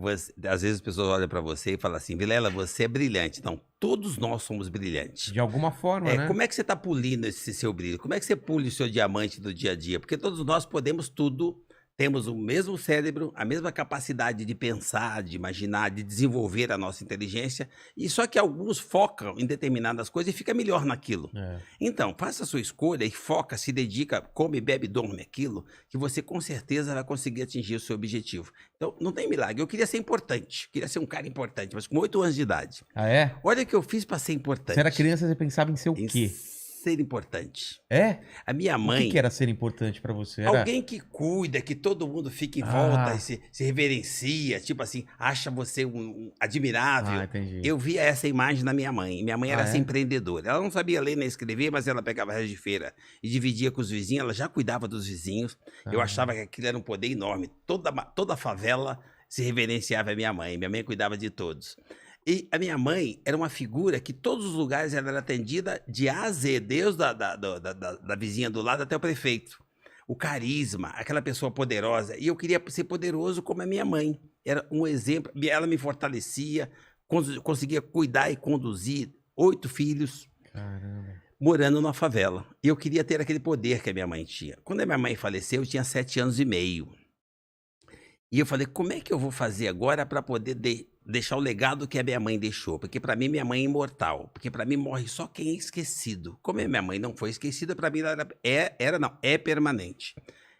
às vezes as pessoas olham pra você e falam assim, Vilela, você é brilhante. Não, todos nós somos brilhantes. De alguma forma, né? Como é que você tá polindo esse seu brilho? Como é que você pule o seu diamante do dia a dia? Porque todos nós podemos tudo, temos o mesmo cérebro, a mesma capacidade de pensar, de imaginar, de desenvolver a nossa inteligência, e só que alguns focam em determinadas coisas e fica melhor naquilo. É. Então, faça a sua escolha e foca, se dedica, come, bebe, dorme aquilo, que você com certeza vai conseguir atingir o seu objetivo. Então, não tem milagre. Eu queria ser importante, queria ser um cara importante, mas com 8 anos de idade. Ah, é? Olha o que eu fiz para ser importante. Você era criança, você pensava em ser o Em quê? ser importante. É? A minha O mãe... que era ser importante pra você? Era... Alguém que cuida, que todo mundo fica em volta e se reverencia, tipo assim, acha você admirável. Ah, entendi. Eu via essa imagem na minha mãe. Minha mãe era Ah, essa é? empreendedora. Ela não sabia ler nem escrever, mas ela pegava resto de feira e dividia com os vizinhos. Ela já cuidava dos vizinhos. Eu achava que aquilo era um poder enorme. Toda a favela se reverenciava a minha mãe. Minha mãe cuidava de todos. E a minha mãe era uma figura que todos os lugares ela era atendida de A a Z, desde da vizinha do lado até o prefeito. O carisma, aquela pessoa poderosa. E eu queria ser poderoso como a minha mãe. Era um exemplo. Ela me fortalecia, conseguia cuidar e conduzir 8 filhos. Caramba. Morando numa favela. E eu queria ter aquele poder que a minha mãe tinha. Quando a minha mãe faleceu, eu tinha 7 anos e meio. E eu falei, como é que eu vou fazer agora para poder deixar o legado que a minha mãe deixou? Porque para mim, minha mãe é imortal. Porque para mim, morre só quem é esquecido. Como a minha mãe não foi esquecida, para mim ela é permanente.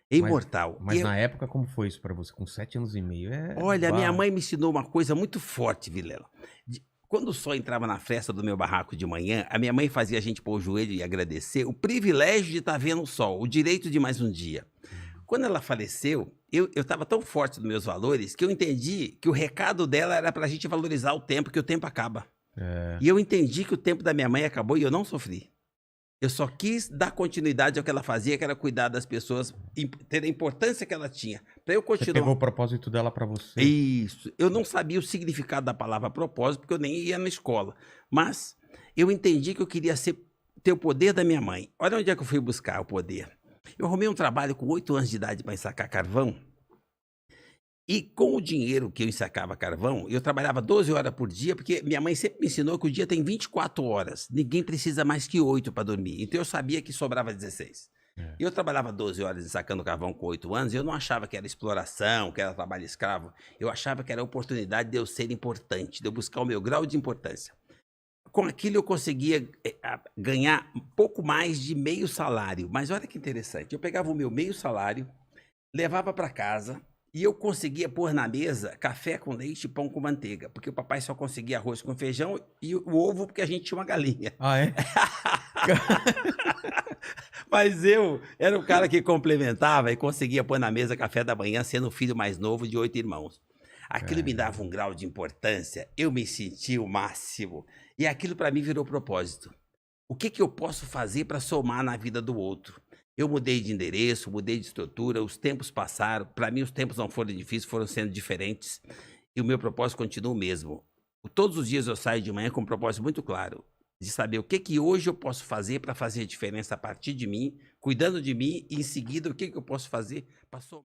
É imortal. Mas na época, como foi isso pra você? Com 7 anos e meio? Olha, a minha mãe me ensinou uma coisa muito forte, Vilela. Quando o sol entrava na fresta do meu barraco de manhã, a minha mãe fazia a gente pôr o joelho e agradecer o privilégio de estar vendo o sol, o direito de mais um dia. Quando ela faleceu, eu estava tão forte nos meus valores que eu entendi que o recado dela era para a gente valorizar o tempo, que o tempo acaba. É. E eu entendi que o tempo da minha mãe acabou e eu não sofri. Eu só quis dar continuidade ao que ela fazia, que era cuidar das pessoas, ter a importância que ela tinha. Para eu Você continuar. pegou o propósito dela pra você. Isso. Eu não sabia o significado da palavra propósito, porque eu nem ia na escola. Mas eu entendi que eu queria ter o poder da minha mãe. Olha onde é que eu fui buscar o poder. Eu arrumei um trabalho com 8 anos de idade para ensacar carvão. E com o dinheiro que eu ensacava carvão, eu trabalhava 12 horas por dia, porque minha mãe sempre me ensinou que o dia tem 24 horas. Ninguém precisa mais que 8 para dormir. Então eu sabia que sobrava 16. É. E eu trabalhava 12 horas ensacando carvão com 8 anos, e eu não achava que era exploração, que era trabalho escravo. Eu achava que era a oportunidade de eu ser importante, de eu buscar o meu grau de importância. Com aquilo eu conseguia ganhar um pouco mais de meio salário. Mas olha que interessante, eu pegava o meu meio salário, levava para casa e eu conseguia pôr na mesa café com leite e pão com manteiga. Porque o papai só conseguia arroz com feijão e o ovo porque a gente tinha uma galinha. Ah, é? Mas eu era o cara que complementava e conseguia pôr na mesa café da manhã, sendo o filho mais novo de 8 irmãos. Aquilo me dava um grau de importância, eu me sentia o máximo. E aquilo para mim virou propósito. O que eu posso fazer para somar na vida do outro? Eu mudei de endereço, mudei de estrutura, os tempos passaram. Para mim os tempos não foram difíceis, foram sendo diferentes. E o meu propósito continua o mesmo. Todos os dias eu saio de manhã com um propósito muito claro. De saber o que hoje eu posso fazer para fazer a diferença a partir de mim, cuidando de mim, e em seguida o que eu posso fazer para somar.